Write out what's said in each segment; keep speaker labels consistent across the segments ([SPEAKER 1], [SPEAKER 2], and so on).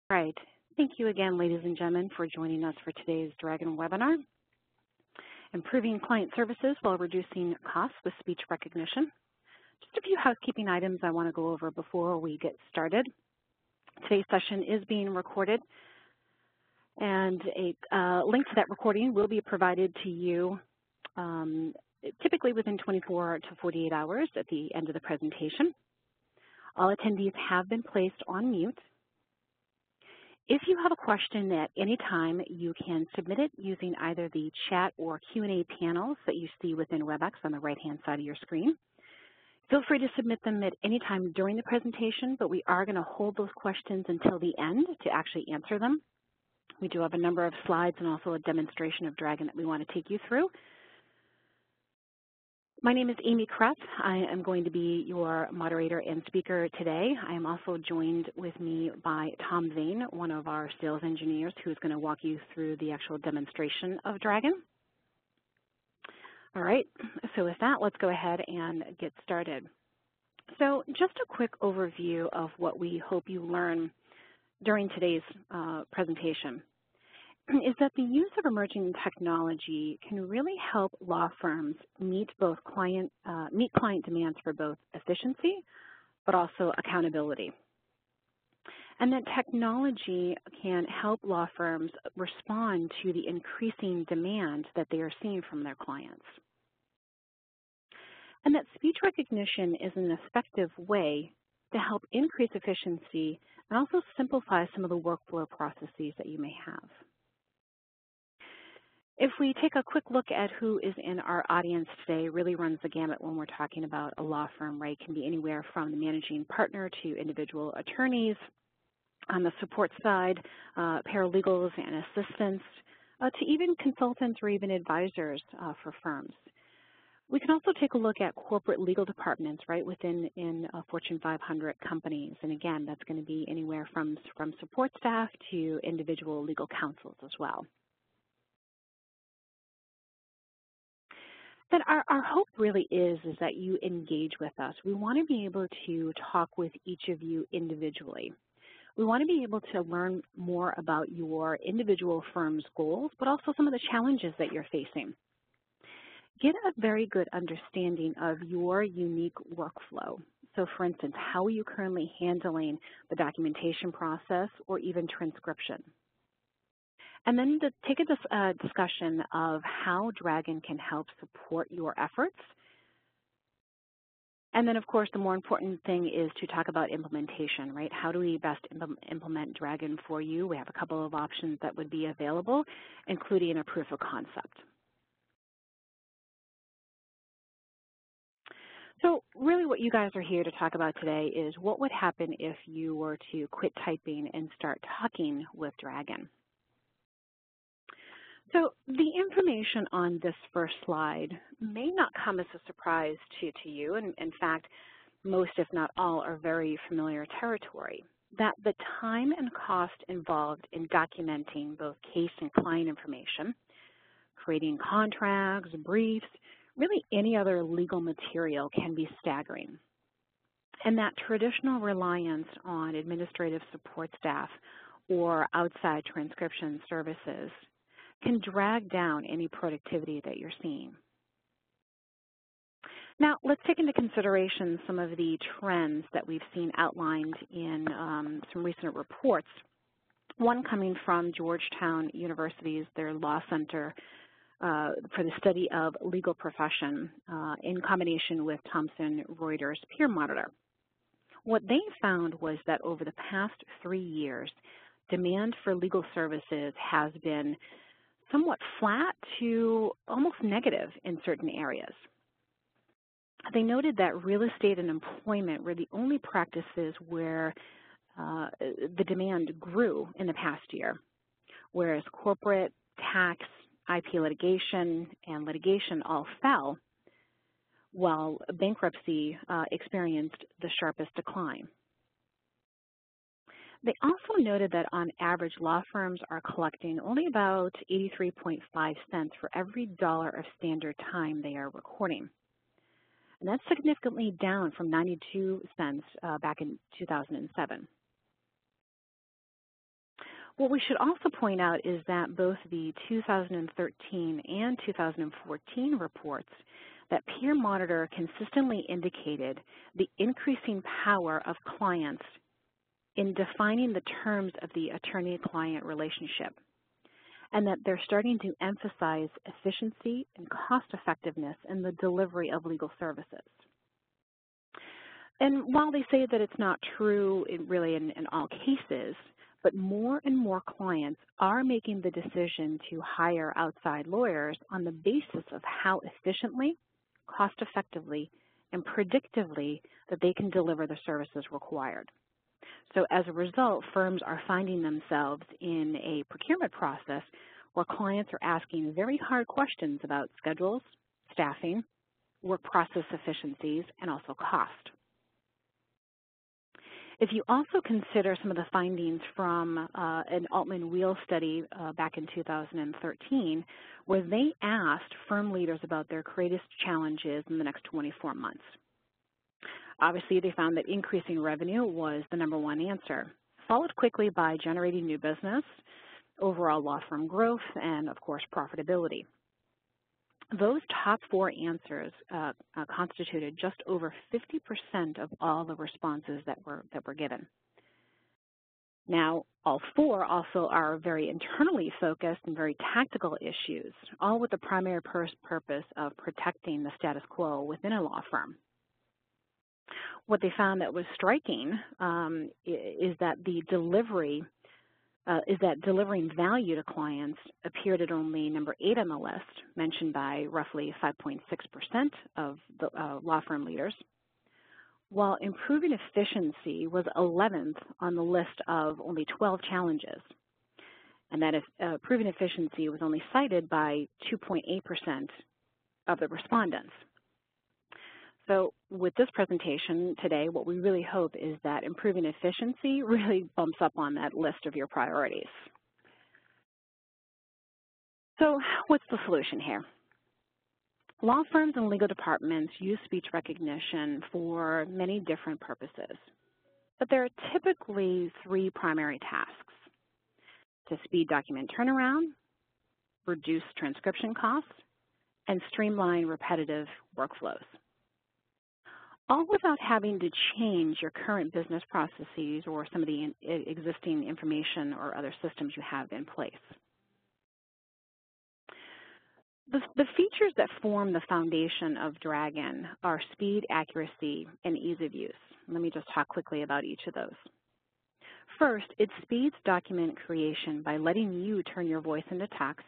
[SPEAKER 1] Right. Thank you again, ladies and gentlemen, for joining us for today's Dragon webinar, Improving Client Services While Reducing Costs with Speech Recognition. Just a few housekeeping items I want to go over before we get started. Today's session is being recorded, and a link to that recording will be provided to you typically within 24 to 48 hours at the end of the presentation. All attendees have been placed on mute. If you have a question at any time, you can submit it using either the chat or Q&A panels that you see within WebEx on the right-hand side of your screen. Feel free to submit them at any time during the presentation, but we are going to hold those questions until the end to actually answer them. We do have a number of slides and also a demonstration of Dragon that we want to take you through. My name is Amy Kretz. I am going to be your moderator and speaker today. I am also joined with me by Tom Vane, one of our sales engineers, who is going to walk you through the actual demonstration of Dragon. All right, so with that, let's go ahead and get started. So just a quick overview of what we hope you learn during today's presentation is that the use of emerging technology can really help law firms meet client demands for both efficiency but also accountability. And that technology can help law firms respond to the increasing demand that they are seeing from their clients. And that speech recognition is an effective way to help increase efficiency and also simplify some of the workflow processes that you may have. If we take a quick look at who is in our audience today, really runs the gamut when we're talking about a law firm, right? It can be anywhere from the managing partner to individual attorneys, on the support side, paralegals and assistants, to even consultants or even advisors for firms. We can also take a look at corporate legal departments, right, within Fortune 500 companies. And again, that's going to be anywhere from support staff to individual legal counsels as well. But our hope really is that you engage with us. We want to be able to talk with each of you individually. We want to be able to learn more about your individual firm's goals, but also some of the challenges that you're facing. Get a very good understanding of your unique workflow. So for instance, how are you currently handling the documentation process or even transcription? And then to take a discussion of how Dragon can help support your efforts. And then, of course, the more important thing is to talk about implementation, right? How do we best implement Dragon for you? We have a couple of options that would be available, including a proof of concept. So really what you guys are here to talk about today is what would happen if you were to quit typing and start talking with Dragon. So the information on this first slide may not come as a surprise to you. And in fact, most, if not all, are very familiar territory. That the time and cost involved in documenting both case and client information, creating contracts, briefs, really any other legal material can be staggering. And that traditional reliance on administrative support staff or outside transcription services can drag down any productivity that you're seeing. Now, let's take into consideration some of the trends that we've seen outlined in some recent reports. One coming from Georgetown University's, their Law Center for the Study of Legal Profession in combination with Thomson Reuters Peer Monitor. What they found was that over the past 3 years, demand for legal services has been somewhat flat to almost negative in certain areas. They noted that real estate and employment were the only practices where the demand grew in the past year, whereas corporate, tax, IP litigation, and litigation all fell, while bankruptcy experienced the sharpest decline. They also noted that on average, law firms are collecting only about 83.5 cents for every dollar of standard time they are recording. And that's significantly down from 92 cents back in 2007. What we should also point out is that both the 2013 and 2014 reports that peer monitor consistently indicated the increasing power of clients in defining the terms of the attorney-client relationship, and that they're starting to emphasize efficiency and cost-effectiveness in the delivery of legal services. And while they say that it's not true really in all cases, but more and more clients are making the decision to hire outside lawyers on the basis of how efficiently, cost-effectively, and predictively that they can deliver the services required. So as a result, firms are finding themselves in a procurement process where clients are asking very hard questions about schedules, staffing, work process efficiencies, and also cost. If you also consider some of the findings from an Altman-Wheel study back in 2013, where they asked firm leaders about their greatest challenges in the next 24 months. Obviously, they found that increasing revenue was the #1 answer, followed quickly by generating new business, overall law firm growth, and, of course, profitability. Those top 4 answers constituted just over 50% of all the responses that were given. Now, all 4 also are very internally focused and very tactical issues, all with the primary purpose of protecting the status quo within a law firm. What they found that was striking is that delivering value to clients appeared at only #8 on the list, mentioned by roughly 5.6% of the law firm leaders, while improving efficiency was 11th on the list of only 12 challenges, and that improving efficiency was only cited by 2.8% of the respondents. So with this presentation today, what we really hope is that improving efficiency really bumps up on that list of your priorities. So what's the solution here? Law firms and legal departments use speech recognition for many different purposes, but there are typically 3 primary tasks: to speed document turnaround, reduce transcription costs, and streamline repetitive workflows, all without having to change your current business processes or some of the existing information or other systems you have in place. The features that form the foundation of Dragon are speed, accuracy, and ease of use. Let me just talk quickly about each of those. First, it speeds document creation by letting you turn your voice into text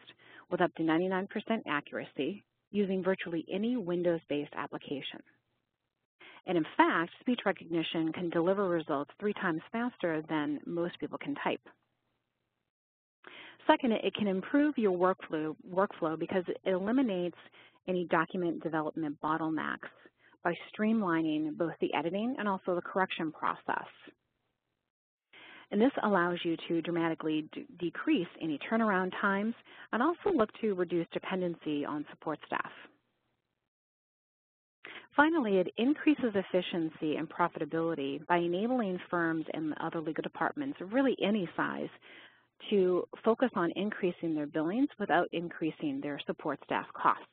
[SPEAKER 1] with up to 99% accuracy using virtually any Windows-based application. And in fact, speech recognition can deliver results 3 times faster than most people can type. Second, it can improve your workflow because it eliminates any document development bottlenecks by streamlining both the editing and also the correction process. And this allows you to dramatically decrease any turnaround times and also look to reduce dependency on support staff. Finally, it increases efficiency and profitability by enabling firms and other legal departments, really any size, to focus on increasing their billings without increasing their support staff costs.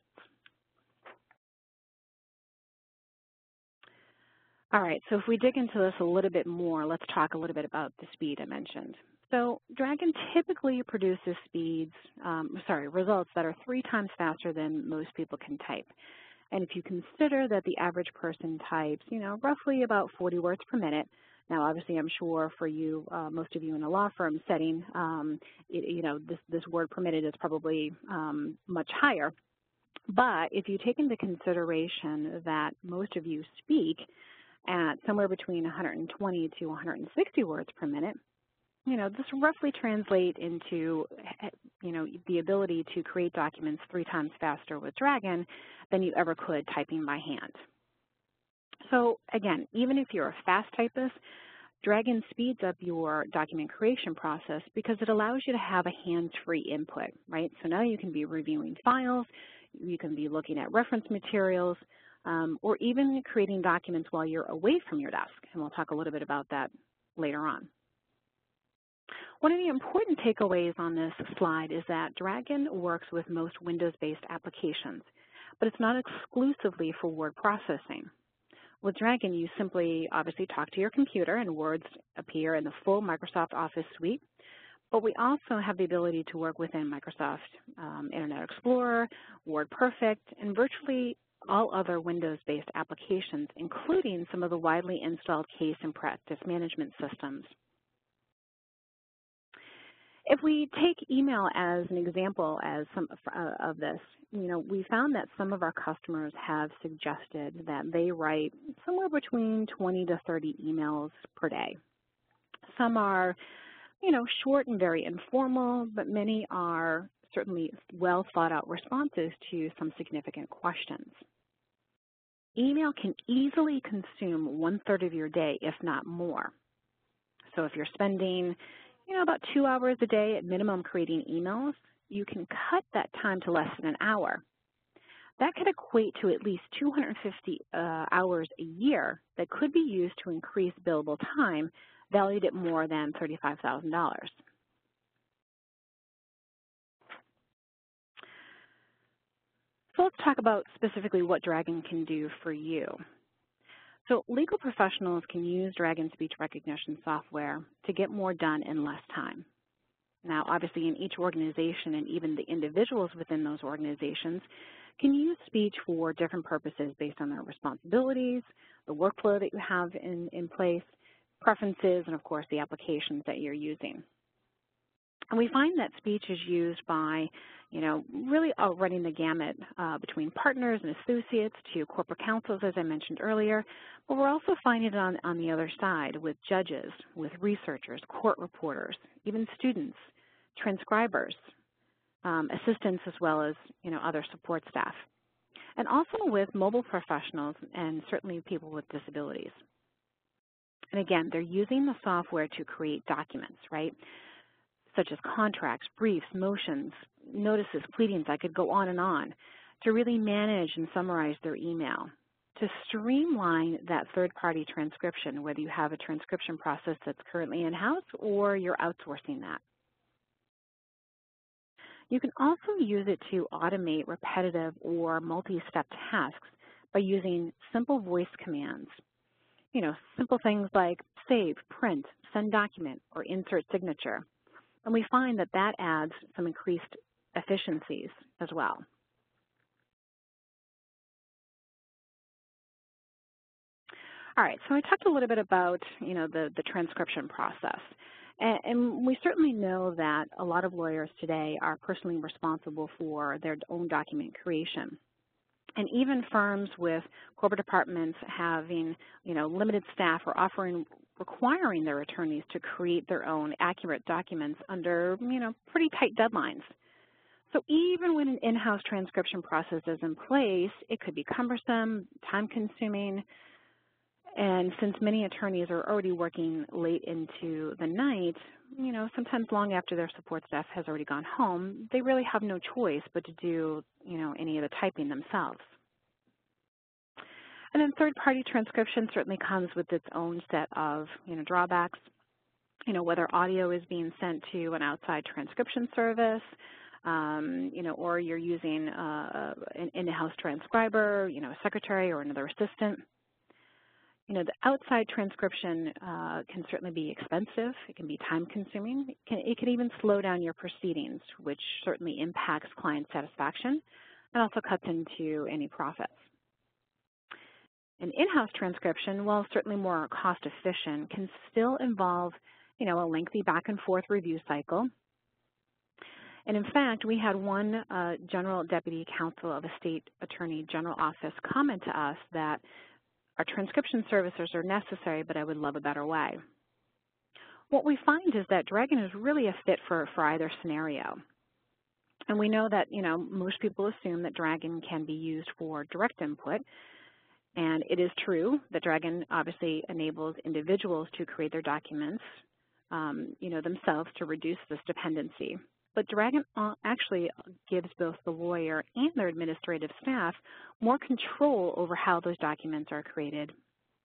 [SPEAKER 1] All right, so if we dig into this a little bit more, let's talk a little bit about the speed I mentioned. So Dragon typically produces results that are 3 times faster than most people can type. And if you consider that the average person types, roughly about 40 words per minute, now obviously I'm sure for you, most of you in a law firm setting, this word per minute is probably much higher. But if you take into consideration that most of you speak at somewhere between 120 to 160 words per minute, this roughly translates into, the ability to create documents 3 times faster with Dragon than you ever could typing by hand. So again, even if you're a fast typist, Dragon speeds up your document creation process because it allows you to have a hands-free input, right? So now you can be reviewing files, you can be looking at reference materials, or even creating documents while you're away from your desk. And we'll talk a little bit about that later on. One of the important takeaways on this slide is that Dragon works with most Windows-based applications, but it's not exclusively for word processing. With Dragon, you simply obviously talk to your computer and words appear in the full Microsoft Office suite, but we also have the ability to work within Microsoft Internet Explorer, WordPerfect, and virtually all other Windows-based applications, including some of the widely installed case and practice management systems. If we take email as an example as some of this, we found that some of our customers have suggested that they write somewhere between 20 to 30 emails per day. Some are, short and very informal, but many are certainly well thought out responses to some significant questions. Email can easily consume 1/3 of your day, if not more. So if you're spending about 2 hours a day at minimum creating emails, you can cut that time to less than an hour. That could equate to at least 250 hours a year that could be used to increase billable time, valued at more than $35,000. So let's talk about specifically what Dragon can do for you. So legal professionals can use Dragon speech recognition software to get more done in less time. Now, obviously, in each organization and even the individuals within those organizations can use speech for different purposes based on their responsibilities, the workflow that you have in place, preferences, and, of course, the applications that you're using. And we find that speech is used by, really running the gamut between partners and associates to corporate counsels, as I mentioned earlier, but we're also finding it on the other side with judges, with researchers, court reporters, even students, transcribers, assistants, as well as, other support staff, and also with mobile professionals and certainly people with disabilities. And again, they're using the software to create documents, right? Such as contracts, briefs, motions, notices, pleadings, I could go on, to really manage and summarize their email, to streamline that third-party transcription, whether you have a transcription process that's currently in-house or you're outsourcing that. You can also use it to automate repetitive or multi-step tasks by using simple voice commands. Simple things like save, print, send document, or insert signature. And we find that that adds some increased efficiencies as well. All right, so I talked a little bit about, the transcription process. And we certainly know that a lot of lawyers today are personally responsible for their own document creation. And even firms with corporate departments having, limited staff or requiring their attorneys to create their own accurate documents under, pretty tight deadlines. So even when an in-house transcription process is in place, it could be cumbersome, time-consuming, and since many attorneys are already working late into the night, sometimes long after their support staff has already gone home, they really have no choice but to do, any of the typing themselves. And then third-party transcription certainly comes with its own set of, drawbacks. Whether audio is being sent to an outside transcription service, or you're using an in-house transcriber, a secretary or another assistant. The outside transcription can certainly be expensive. It can be time-consuming. It can even slow down your proceedings, which certainly impacts client satisfaction and also cuts into any profits. An in-house transcription, while certainly more cost-efficient, can still involve, a lengthy back-and-forth review cycle. And in fact, we had one General Deputy Counsel of a State Attorney General Office comment to us that our transcription services are necessary, but I would love a better way. What we find is that Dragon is really a fit for either scenario. And we know that, most people assume that Dragon can be used for direct input. And it is true that Dragon obviously enables individuals to create their documents, themselves to reduce this dependency. But Dragon actually gives both the lawyer and their administrative staff more control over how those documents are created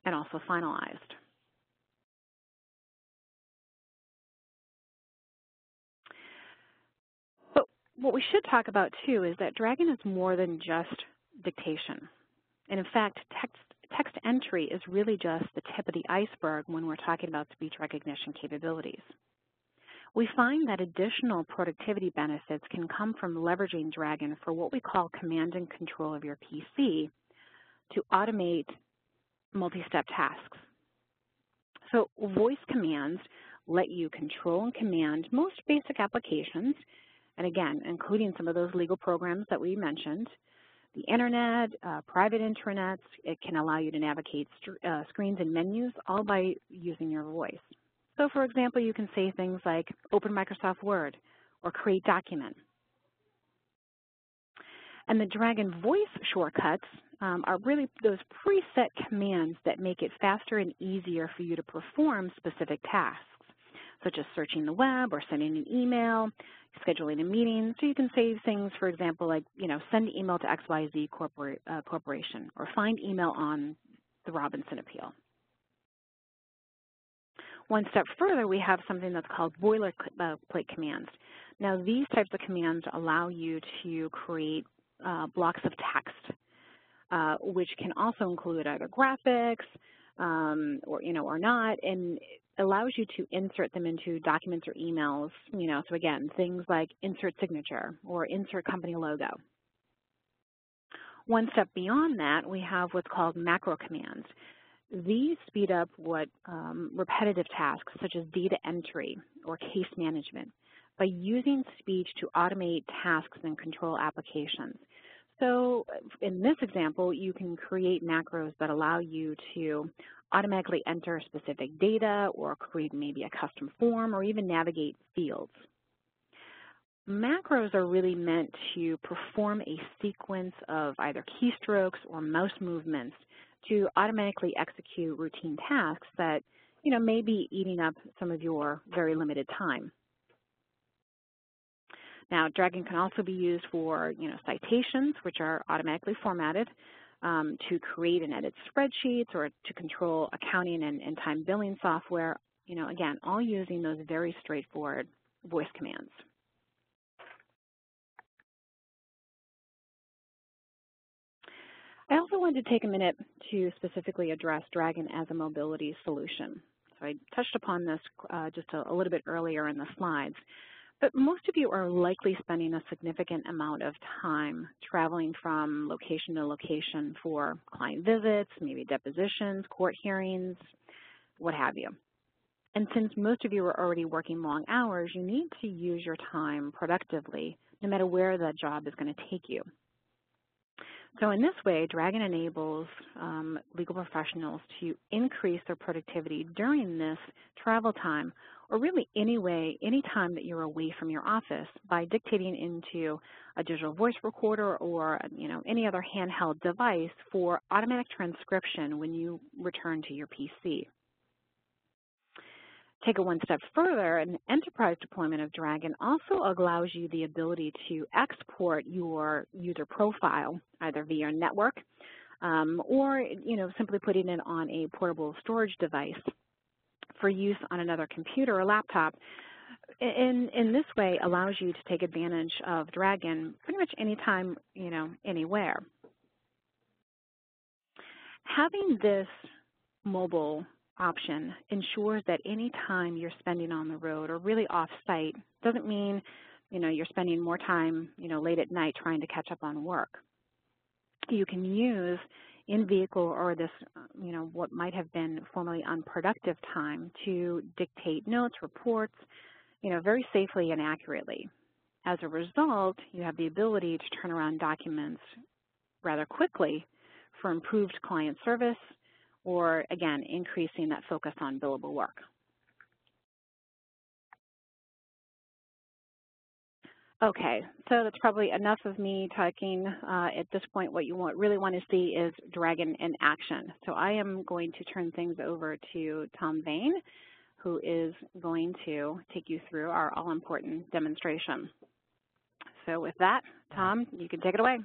[SPEAKER 1] and also finalized. what we should talk about, too, is that Dragon is more than just dictation. And in fact, text entry is really just the tip of the iceberg when we're talking about speech recognition capabilities. We find that additional productivity benefits can come from leveraging Dragon for what we call command and control of your PC to automate multi-step tasks. So voice commands let you control and command most basic applications, and again, including some of those legal programs that we mentioned, the internet, private intranets. It can allow you to navigate screens and menus, all by using your voice. So for example, you can say things like open Microsoft Word or create document. And the Dragon voice shortcuts are really those preset commands that make it faster and easier for you to perform specific tasks, such as searching the web or sending an email, scheduling a meeting. So you can say things, for example, like, send email to XYZ Corporation, or find email on the Robinson Appeal. One step further, we have something that's called boilerplate commands. Now, these types of commands allow you to create blocks of text, which can also include either graphics or not, and allows you to insert them into documents or emails. So again, things like insert signature or insert company logo. One step beyond that, we have what's called macro commands. These speed up repetitive tasks such as data entry or case management by using speech to automate tasks and control applications. So in this example, you can create macros that allow you to automatically enter specific data or create maybe a custom form or even navigate fields. Macros are really meant to perform a sequence of either keystrokes or mouse movements to automatically execute routine tasks that, may be eating up some of your very limited time. Now, Dragon can also be used for, citations, which are automatically formatted, to create and edit spreadsheets or to control accounting and time billing software, again, all using those very straightforward voice commands. I also wanted to take a minute to specifically address Dragon as a mobility solution. So I touched upon this just a little bit earlier in the slides. But most of you are likely spending a significant amount of time traveling from location to location for client visits, maybe depositions, court hearings, what have you. And since most of you are already working long hours, you need to use your time productively, no matter where that job is going to take you. So in this way, Dragon enables legal professionals to increase their productivity during this travel time, or really any time that you're away from your office, by dictating into a digital voice recorder or any other handheld device for automatic transcription when you return to your PC. Take it one step further, an enterprise deployment of Dragon also allows you the ability to export your user profile either via network or simply putting it on a portable storage device for use on another computer or laptop. In this way, allows you to take advantage of Dragon pretty much anytime, anywhere. Having this mobile option ensures that any time you're spending on the road or really off-site doesn't mean, you're spending more time, late at night trying to catch up on work. You can use in-vehicle or this, what might have been formerly unproductive time to dictate notes, reports, very safely and accurately. As a result, you have the ability to turn around documents rather quickly for improved client service, or again, increasing that focus on billable work. Okay, so that's probably enough of me talking. At this point, what you really want to see is Dragon in action. So I am going to turn things over to Tom Vane, who is going to take you through our all-important demonstration. So with that, Tom, you can take it away.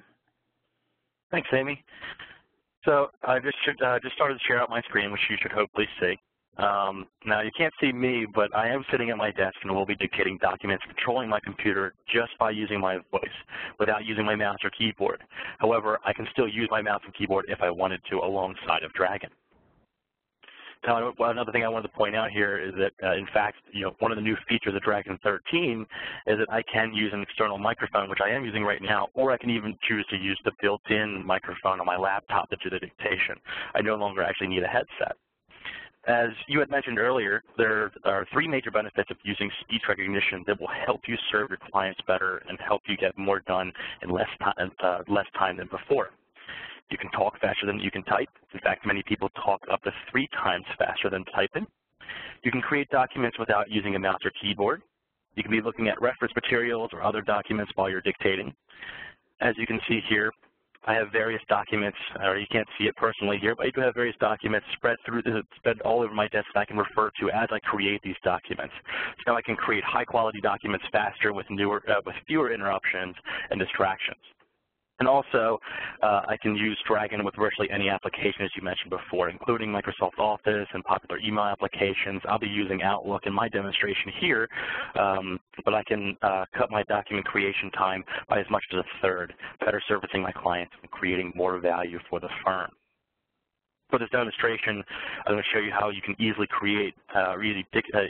[SPEAKER 2] Thanks, Amy. So I just started to share out my screen, which you should hopefully see. Now, you can't see me, but I am sitting at my desk and will be dictating documents, controlling my computer just by using my voice without using my mouse or keyboard. However, I can still use my mouse and keyboard if I wanted to alongside of Dragon. Now, another thing I wanted to point out here is that, in fact, one of the new features of Dragon 13 is that I can use an external microphone, which I am using right now, or I can even choose to use the built-in microphone on my laptop to do the dictation. I no longer actually need a headset. As you had mentioned earlier, there are 3 major benefits of using speech recognition that will help you serve your clients better and help you get more done in less time than before. You can talk faster than you can type. In fact, many people talk up to 3 times faster than typing. You can create documents without using a mouse or keyboard. You can be looking at reference materials or other documents while you're dictating. As you can see here, I have various documents, or you can't see it personally here, but I do have various documents spread all over my desk that I can refer to as I create these documents. So now I can create high-quality documents faster with fewer interruptions and distractions. And also, I can use Dragon with virtually any application, as you mentioned before, including Microsoft Office and popular email applications. I'll be using Outlook in my demonstration here, but I can cut my document creation time by as much as a third, better servicing my clients and creating more value for the firm. For this demonstration, I'm going to show you how you can easily create,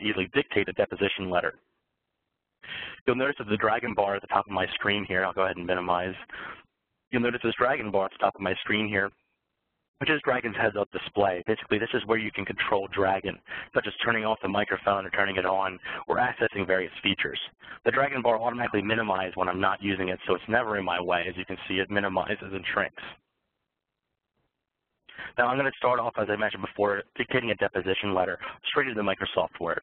[SPEAKER 2] easily dictate a deposition letter. You'll notice that the Dragon bar at the top of my screen here, I'll go ahead and minimize. You'll notice this Dragon bar at the top of my screen here, which is Dragon's heads-up display. Basically, this is where you can control Dragon, such as turning off the microphone or turning it on, or accessing various features. The Dragon bar automatically minimizes when I'm not using it, so it's never in my way. As you can see, it minimizes and shrinks. Now, I'm going to start off, as I mentioned before, dictating a deposition letter straight into Microsoft Word.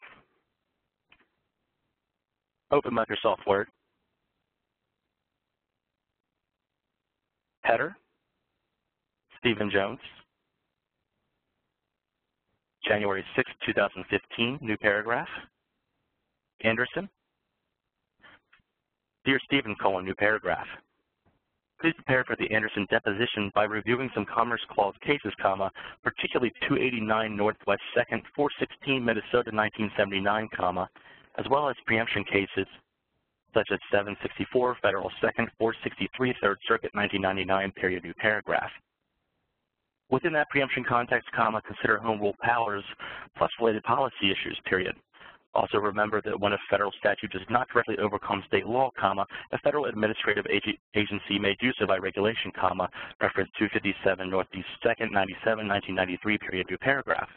[SPEAKER 2] Open Microsoft Word. Header, Stephen Jones, January 6, 2015, new paragraph. Anderson, Dear Stephen, new paragraph. Please prepare for the Anderson deposition by reviewing some Commerce Clause cases, particularly 289 Northwest 2nd, 416 Minnesota 1979, as well as preemption cases such as 764 Federal 2nd, 463 3rd Circuit 1999, period, new paragraph. Within that preemption context, consider home rule powers plus related policy issues, period. Also remember that when a federal statute does not directly overcome state law, a federal administrative agency may do so by regulation, reference 257 Northeast 2nd, 97, 1993, period, new paragraph.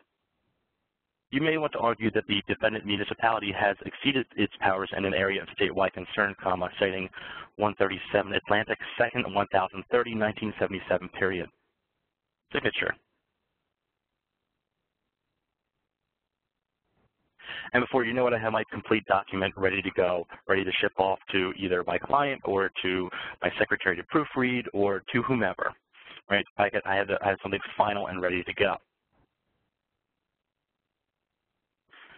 [SPEAKER 2] You may want to argue that the defendant municipality has exceeded its powers in an area of statewide concern, citing 137 Atlantic 2nd, 1030, 1977, period. Signature. And before you know it, I have my complete document ready to go, ready to ship off to either my client or to my secretary to proofread or to whomever. Right? I have something final and ready to go.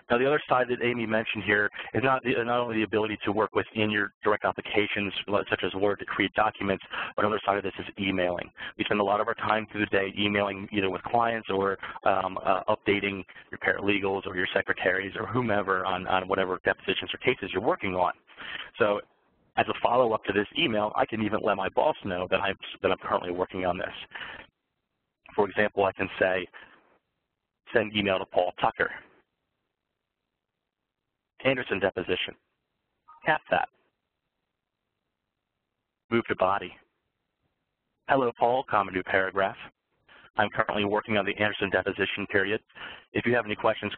[SPEAKER 2] Now, the other side that Amy mentioned here is not only the ability to work within your direct applications, such as Word, to create documents, but another side of this is emailing. We spend a lot of our time through the day emailing either with clients or updating your paralegals or your secretaries or whomever on whatever depositions or cases you're working on. So as a follow-up to this email, I can even let my boss know that I'm currently working on this. For example, I can say, send email to Paul Tucker. Anderson deposition. Cap that. Move to body. Hello, Paul, new paragraph. I'm currently working on the Anderson deposition, period. If you have any questions,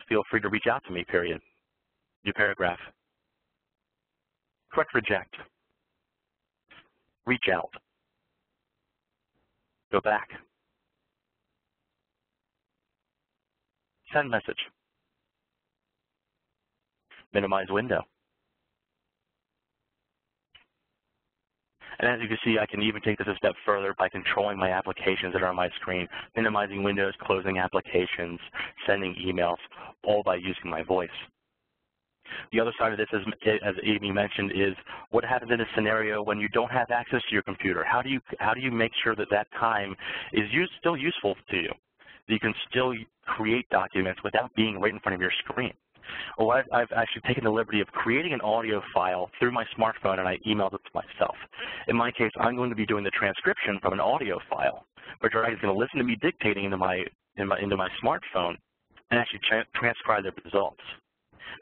[SPEAKER 2] feel free to reach out to me, period. New paragraph. Correct, reject. Reach out. Go back. Send message. Minimize window. And as you can see, I can even take this a step further by controlling my applications that are on my screen, minimizing windows, closing applications, sending emails, all by using my voice. The other side of this, as Amy mentioned, is what happens in a scenario when you don't have access to your computer? How do you make sure that that time is still useful to you? that you can still create documents without being right in front of your screen. Well, I've actually taken the liberty of creating an audio file through my smartphone, and I emailed it to myself. In my case, I'm going to be doing the transcription from an audio file, where Dragon's going to listen to me dictating into my smartphone and actually transcribe the results.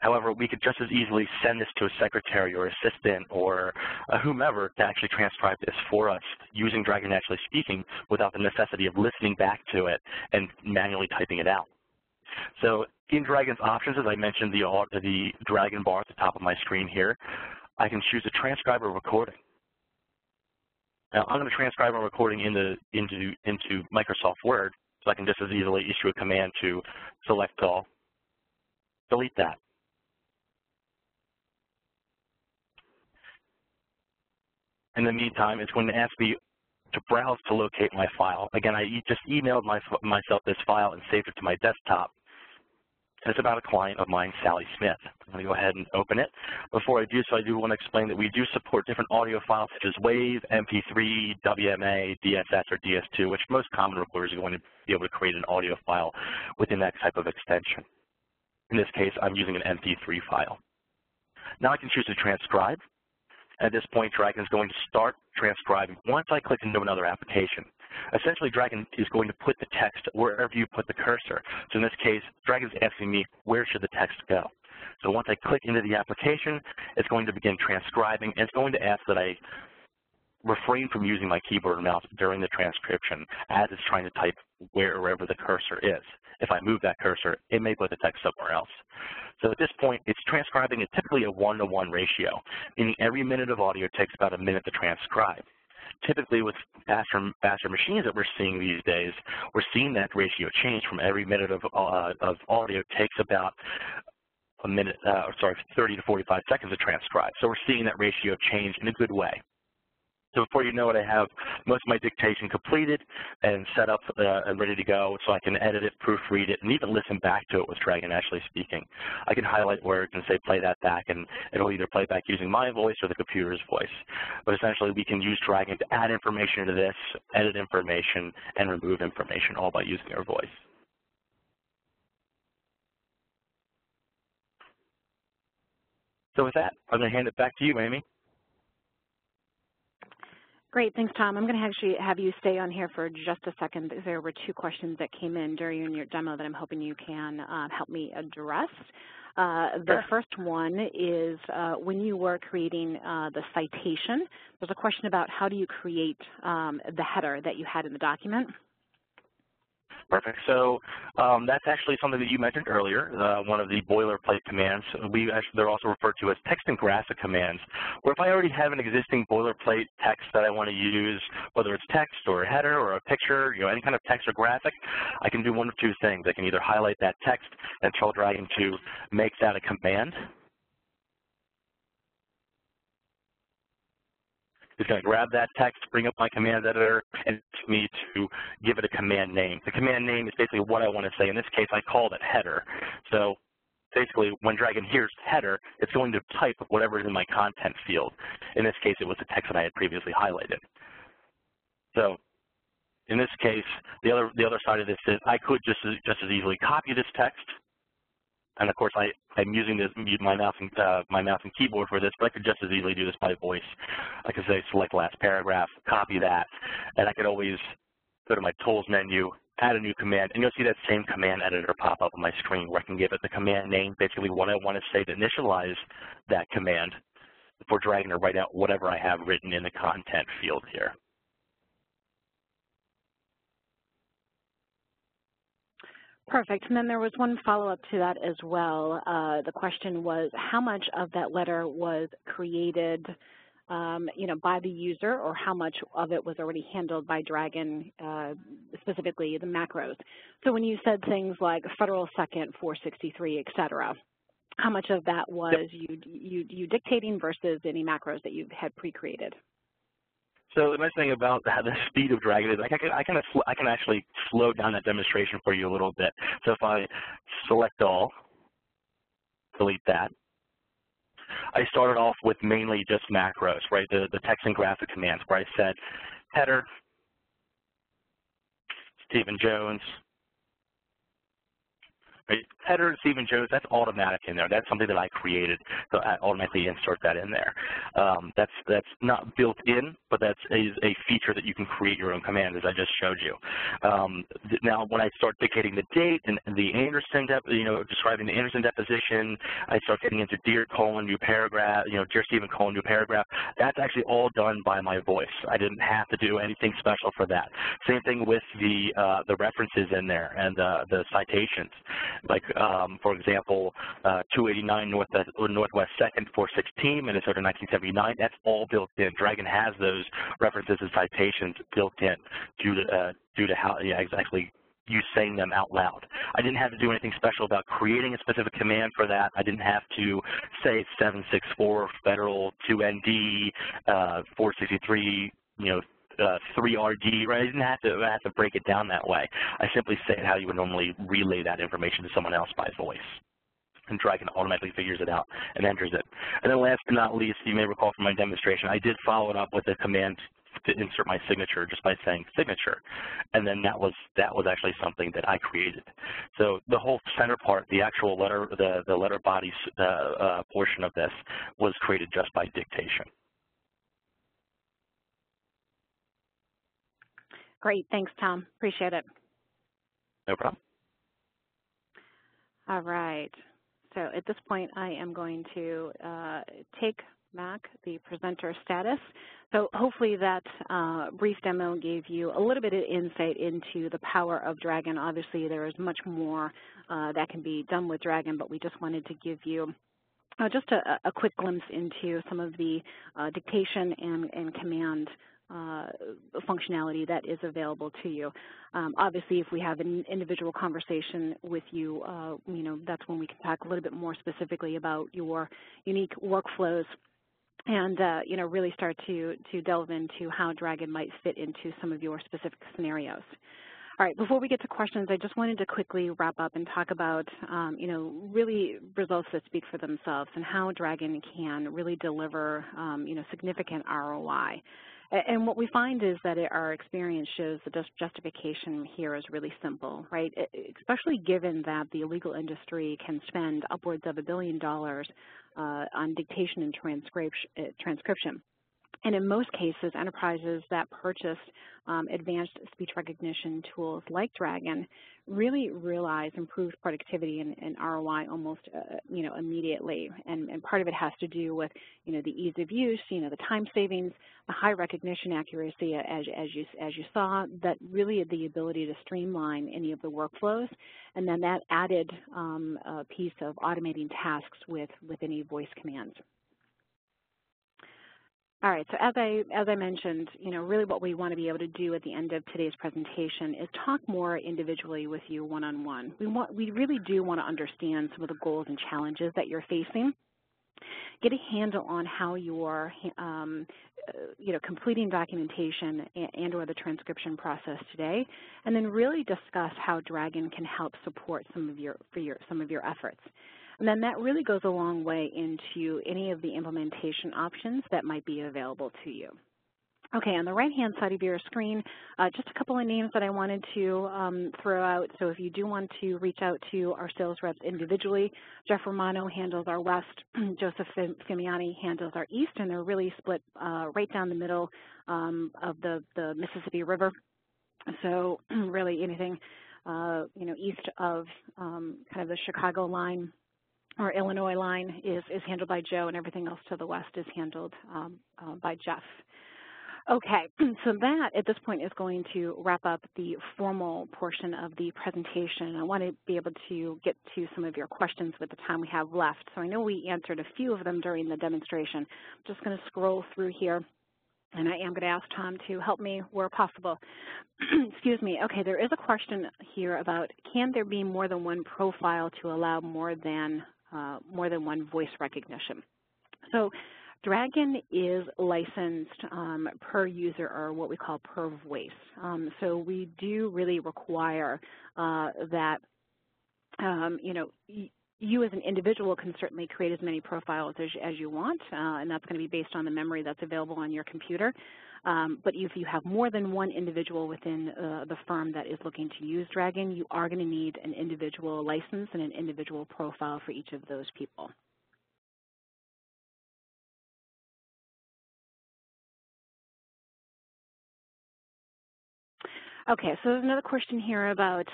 [SPEAKER 2] However, we could just as easily send this to a secretary or assistant or whomever to actually transcribe this for us using Dragon Naturally Speaking without the necessity of listening back to it and manually typing it out. So in Dragon's options, as I mentioned, the Dragon bar at the top of my screen here, I can choose to transcribe a recording. Now, I'm going to transcribe a recording into Microsoft Word, so I can just as easily issue a command to select all, delete that. In the meantime, it's going to ask me to browse to locate my file. Again, I just emailed myself this file and saved it to my desktop. And it's about a client of mine, Sally Smith. I'm going to go ahead and open it. Before I do so, I do want to explain that we do support different audio files such as WAV, MP3, WMA, DSS, or DS2, which most common recorders are going to be able to create an audio file within that type of extension. In this case, I'm using an MP3 file. Now I can choose to transcribe. At this point, Dragon is going to start transcribing once I click into another application. Essentially, Dragon is going to put the text wherever you put the cursor. So in this case, Dragon is asking me, where should the text go? So once I click into the application, it's going to begin transcribing, and it's going to ask that I refrain from using my keyboard and mouse during the transcription as it's trying to type wherever the cursor is. If I move that cursor, it may put the text somewhere else. So at this point, it's transcribing at typically a 1-to-1 ratio, meaning every minute of audio takes about a minute to transcribe. Typically, with faster machines that we're seeing these days, we're seeing that ratio change from every minute of audio takes about a minute, 30 to 45 seconds to transcribe. So we're seeing that ratio change in a good way. So before you know it, I have most of my dictation completed and set up and ready to go, so I can edit it, proofread it, and even listen back to it with Dragon Naturally Speaking. I can highlight words and say play that back, and it'll either play back using my voice or the computer's voice. But essentially, we can use Dragon to add information to this, edit information, and remove information, all by using our voice. So with that, I'm going to hand it back to you, Amy.
[SPEAKER 1] Great, thanks, Tom. I'm going to actually have you stay on here for just a second. There were two questions that came in during your demo that I'm hoping you can help me address. The first one is when you were creating the citation, there's a question about how do you create the header that you had in the document.
[SPEAKER 2] Perfect. So that's actually something that you mentioned earlier, one of the boilerplate commands. They're also referred to as text and graphic commands, where if I already have an existing boilerplate text that I want to use, whether it's text or a header or a picture, any kind of text or graphic, I can do one of two things. I can either highlight that text and tell Dragon to make that a command. It's going to grab that text, bring up my command editor, and ask me to give it a command name. The command name is basically what I want to say. In this case, I called it header. So basically, when Dragon hears header, it's going to type whatever is in my content field. In this case, it was the text that I had previously highlighted. So in this case, the other side of this is I could just as easily copy this text. And of course, I'm using my mouse and keyboard for this, but I could just as easily do this by voice. I could say select last paragraph, copy that, and I could always go to my tools menu, add a new command, and you'll see that same command editor pop up on my screen where I can give it the command name, basically what I want to say to initialize that command before Dragon to write out whatever I have written in the content field here.
[SPEAKER 1] Perfect. And then there was one follow-up to that as well. The question was how much of that letter was created by the user, or how much of it was already handled by Dragon, specifically the macros. So when you said things like Federal Second 463, et cetera, how much of that was you dictating versus any macros that you had pre-created?
[SPEAKER 2] So the nice thing about the speed of Dragon is I can actually slow down that demonstration for you a little bit. So if I select all, delete that, I started off with mainly just macros, right? The text and graphic commands where I said header, Stephen Jones, Right? Header, Stephen Jones, that's automatic in there. That's something that I created, so I automatically insert that in there. That's not built in, but that is a feature that you can create your own command, as I just showed you. Now, when I start dictating the date and the Anderson, describing the Anderson deposition, I start getting into Dear colon new paragraph, Dear Stephen colon new paragraph. That's actually all done by my voice. I didn't have to do anything special for that. Same thing with the references in there and the citations. Like, for example, 289 Northwest 2nd, 416, Minnesota 1979, that's all built in. Dragon has those references and citations built in due to how exactly you saying them out loud. I didn't have to do anything special about creating a specific command for that. I didn't have to say 764 Federal 2ND 463, 3RD, right? I didn't have to break it down that way. I simply say it how you would normally relay that information to someone else by voice. And Dragon automatically figures it out and enters it. And then last but not least, you may recall from my demonstration, I did follow it up with a command to insert my signature just by saying signature. And then that was actually something that I created. So the whole center part, the actual letter, the letter body portion of this was created just by dictation.
[SPEAKER 1] Great, thanks, Tom. Appreciate it.
[SPEAKER 2] No problem.
[SPEAKER 1] All right. So at this point, I am going to take Mac, the presenter status. So hopefully that brief demo gave you a little bit of insight into the power of Dragon. Obviously, there is much more that can be done with Dragon, but we just wanted to give you just a quick glimpse into some of the dictation and command functionality that is available to you. Obviously, if we have an individual conversation with you, that's when we can talk a little bit more specifically about your unique workflows and, really start to delve into how Dragon might fit into some of your specific scenarios. All right, before we get to questions, I just wanted to quickly wrap up and talk about, really results that speak for themselves and how Dragon can really deliver, significant ROI. And what we find is that our experience shows the justification here is really simple, right? Especially given that the illegal industry can spend upwards of $1 billion on dictation and transcription. And in most cases, enterprises that purchase advanced speech recognition tools like Dragon really realize improved productivity and ROI almost, immediately. And part of it has to do with, the ease of use, the time savings, the high recognition accuracy, as you saw, that really the ability to streamline any of the workflows, and then that added piece of automating tasks with any voice commands. All right, so as I mentioned, really what we want to be able to do at the end of today's presentation is talk more individually with you one-on-one. We really do want to understand some of the goals and challenges that you're facing, get a handle on how you're, completing documentation and or the transcription process today, and then really discuss how Dragon can help support some of your efforts. And then that really goes a long way into any of the implementation options that might be available to you. Okay, on the right-hand side of your screen, just a couple of names that I wanted to throw out. So if you do want to reach out to our sales reps individually, Jeff Romano handles our west, Joseph Fimiani handles our east, and they're really split right down the middle of the Mississippi River. So really anything, east of kind of the Chicago line or Illinois line is handled by Joe, and everything else to the west is handled by Jeff. Okay, so that at this point is going to wrap up the formal portion of the presentation. I want to be able to get to some of your questions with the time we have left. So I know we answered a few of them during the demonstration. I'm just going to scroll through here, and I am going to ask Tom to help me where possible. Excuse me. Okay, there is a question here about, can there be more than one profile to allow more than one voice recognition? So Dragon is licensed per user, or what we call per voice. So we do really require that, you as an individual can certainly create as many profiles as you want, and that's going to be based on the memory that's available on your computer. But if you have more than one individual within the firm that is looking to use Dragon, you are going to need an individual license and an individual profile for each of those people. Okay, so there's another question here about,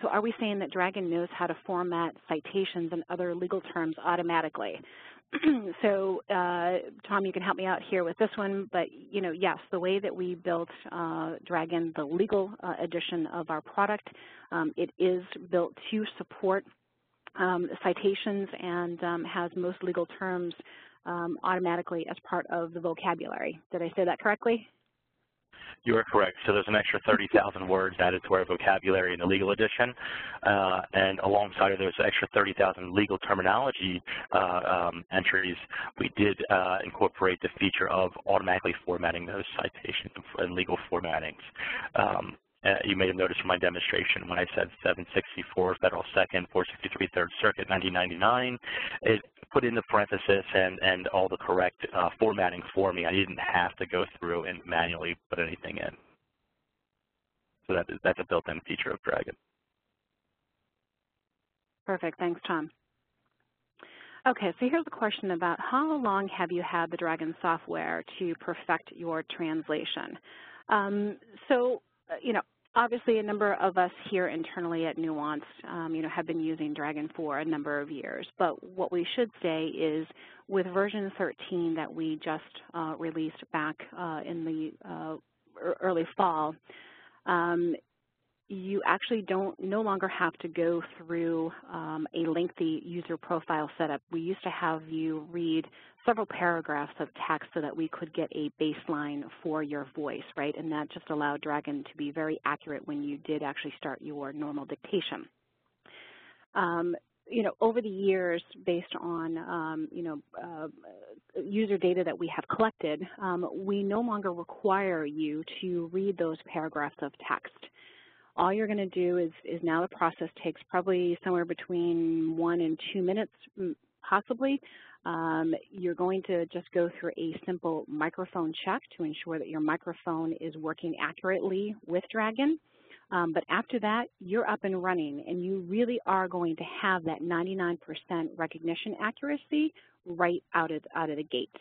[SPEAKER 1] so are we saying that Dragon knows how to format citations and other legal terms automatically? So, Tom, you can help me out here with this one, but, you know, yes, the way that we built Dragon, the legal edition of our product, it is built to support citations and has most legal terms automatically as part of the vocabulary. Did I say that correctly?
[SPEAKER 2] You are correct. So there's an extra 30,000 words added to our vocabulary in the legal edition, and alongside of those extra 30,000 legal terminology entries, we did incorporate the feature of automatically formatting those citations and legal formattings. You may have noticed from my demonstration when I said 764 Federal 2nd, 463 3rd Circuit, 1999, it put in the parenthesis and all the correct formatting for me. I didn't have to go through and manually put anything in. So that's a built-in feature of Dragon.
[SPEAKER 1] Perfect. Thanks, Tom. Okay, so here's a question about how long have you had the Dragon software to perfect your translation? You know, obviously a number of us here internally at Nuance, you know, have been using Dragon for a number of years. But what we should say is with version 13 that we just released back in the early fall, you actually no longer have to go through a lengthy user profile setup. We used to have you read several paragraphs of text so that we could get a baseline for your voice, right? And that just allowed Dragon to be very accurate when you did actually start your normal dictation. You know, over the years, based on, you know, user data that we have collected, we no longer require you to read those paragraphs of text. All you're going to do is now the process takes probably somewhere between 1 and 2 minutes, possibly. You're going to just go through a simple microphone check to ensure that your microphone is working accurately with Dragon. But after that, you're up and running, and you really are going to have that 99% recognition accuracy right out of the gate.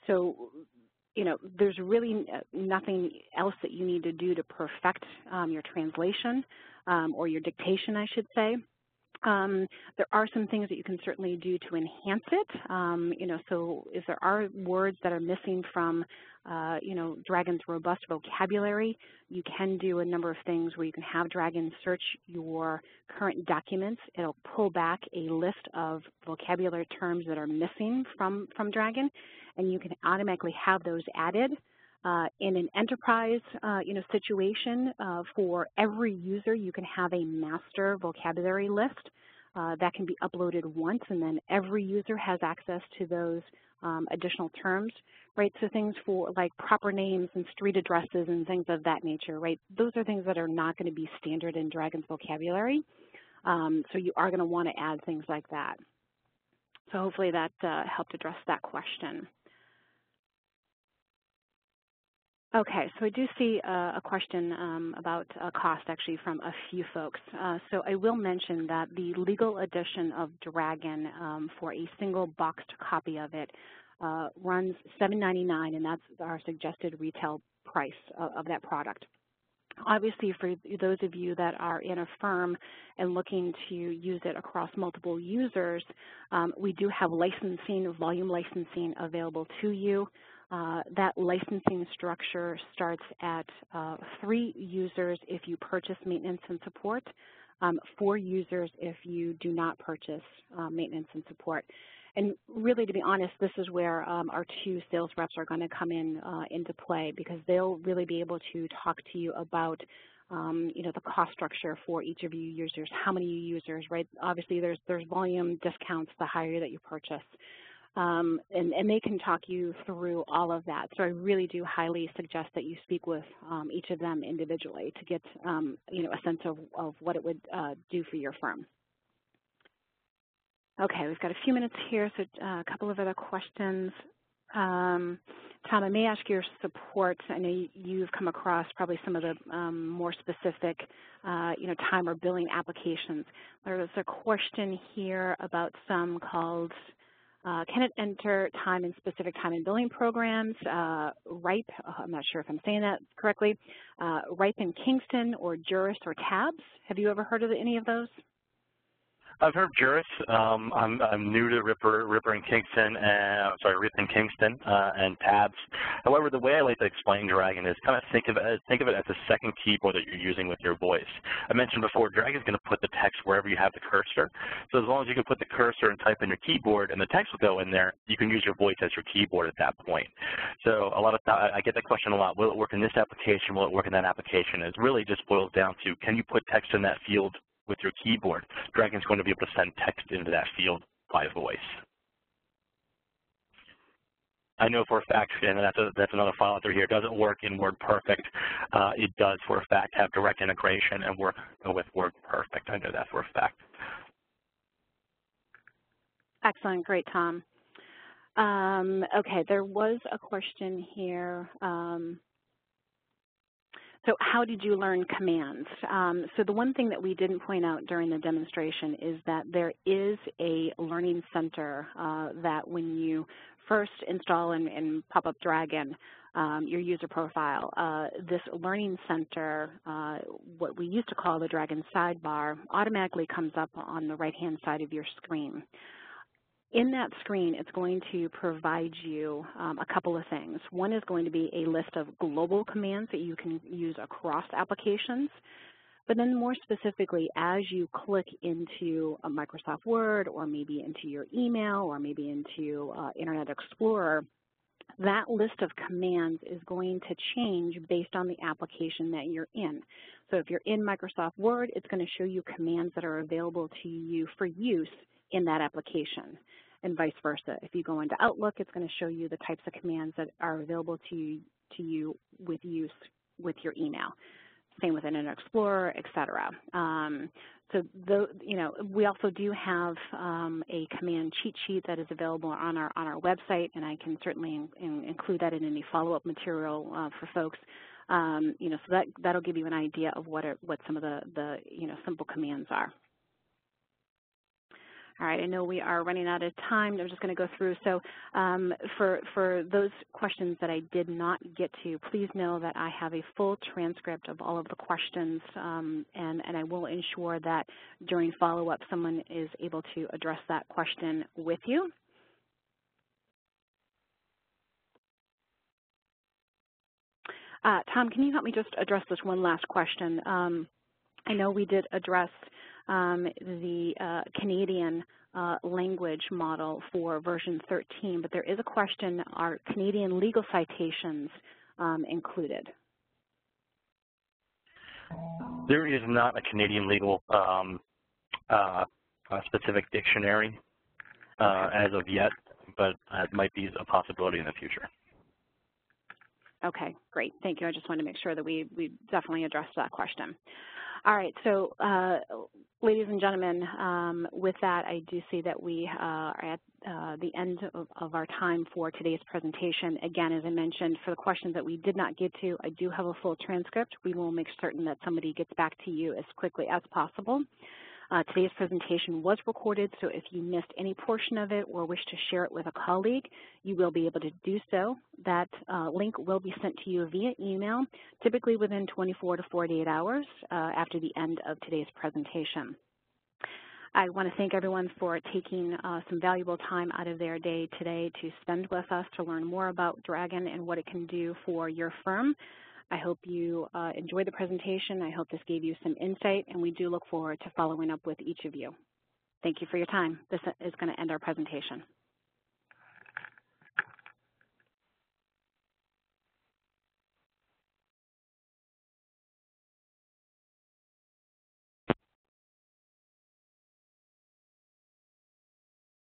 [SPEAKER 1] So, you know, there's really nothing else that you need to do to perfect your translation or your dictation, I should say. There are some things that you can certainly do to enhance it. You know, so if there are words that are missing from, you know, Dragon's robust vocabulary, you can do a number of things where you can have Dragon search your current documents. It'll pull back a list of vocabulary terms that are missing from Dragon, and you can automatically have those added. In an enterprise, you know, situation, for every user, you can have a master vocabulary list that can be uploaded once, and then every user has access to those additional terms, right? So things for like proper names and street addresses and things of that nature, right? Those are things that are not going to be standard in Dragon's vocabulary. So you are going to want to add things like that. So hopefully that helped address that question. Okay, so I do see a question about cost actually from a few folks. So I will mention that the legal edition of Dragon for a single boxed copy of it runs $7.99, and that's our suggested retail price of that product. Obviously, for those of you that are in a firm and looking to use it across multiple users, we do have licensing, volume licensing available to you. That licensing structure starts at 3 users if you purchase maintenance and support, 4 users if you do not purchase maintenance and support. And really, to be honest, this is where our 2 sales reps are going to come into play, because they'll really be able to talk to you about you know, the cost structure for each of you users, how many users, right? Obviously, there's volume discounts the higher that you purchase. And they can talk you through all of that. So I really do highly suggest that you speak with each of them individually to get you know, a sense of what it would do for your firm. Okay, we've got a few minutes here, so a couple of other questions. Tom, I may ask your support. I know you've come across probably some of the more specific, time or billing applications. There's a question here about some called, can it enter time in specific time and billing programs? RIPE, I'm not sure if I'm saying that correctly. RIPE in Kingston or Juris or Tabs. Have you ever heard of any of those?
[SPEAKER 2] I've heard Juris. I'm new to RIP in Kingston, and Tabs. However, the way I like to explain Dragon is kind of think of it as a second keyboard that you're using with your voice. I mentioned before, Dragon is going to put the text wherever you have the cursor. So as long as you can put the cursor and type in your keyboard and the text will go in there, you can use your voice as your keyboard at that point. So a lot of I get that question a lot. Will it work in this application? Will it work in that application? It really just boils down to, can you put text in that field with your keyboard? Dragon's going to be able to send text into that field by voice. I know for a fact, and that's another file out there here, it doesn't work in WordPerfect. It does for a fact have direct integration and work with WordPerfect. I know that for a fact.
[SPEAKER 1] Excellent, great, Tom. Okay, there was a question here. So how did you learn commands? So the one thing that we didn't point out during the demonstration is that there is a learning center that when you first install and pop up Dragon, your user profile, this learning center, what we used to call the Dragon sidebar, automatically comes up on the right-hand side of your screen. In that screen, it's going to provide you a couple of things. One is going to be a list of global commands that you can use across applications. But then more specifically, as you click into a Microsoft Word or maybe into your email or maybe into Internet Explorer, that list of commands is going to change based on the application that you're in. So if you're in Microsoft Word, it's going to show you commands that are available to you for use in that application, and vice versa. If you go into Outlook, it's going to show you the types of commands that are available to you with use with your email. Same with Internet Explorer, et cetera. We also do have a command cheat sheet that is available on our website, and I can certainly include that in any follow-up material for folks. So that'll give you an idea of what some of the simple commands are. All right, I know we are running out of time. I'm just going to go through. So for those questions that I did not get to, please know that I have a full transcript of all of the questions, and I will ensure that during follow-up someone is able to address that question with you. Tom, can you help me just address this one last question? I know we did address the Canadian language model for version 13, but there is a question, are Canadian legal citations included?
[SPEAKER 2] There is not a Canadian legal specific dictionary as of yet, but it might be a possibility in the future.
[SPEAKER 1] Okay, great. Thank you. I just wanted to make sure that we definitely addressed that question. All right, so ladies and gentlemen, with that, I do see that we are at the end of our time for today's presentation. Again, as I mentioned, for the questions that we did not get to, I do have a full transcript. We will make certain that somebody gets back to you as quickly as possible. Today's presentation was recorded, so if you missed any portion of it or wish to share it with a colleague, you will be able to do so. That link will be sent to you via email, typically within 24 to 48 hours after the end of today's presentation. I want to thank everyone for taking some valuable time out of their day today to spend with us to learn more about Dragon and what it can do for your firm. I hope you enjoyed the presentation. I hope this gave you some insight, and we do look forward to following up with each of you. Thank you for your time. This is going to end our presentation.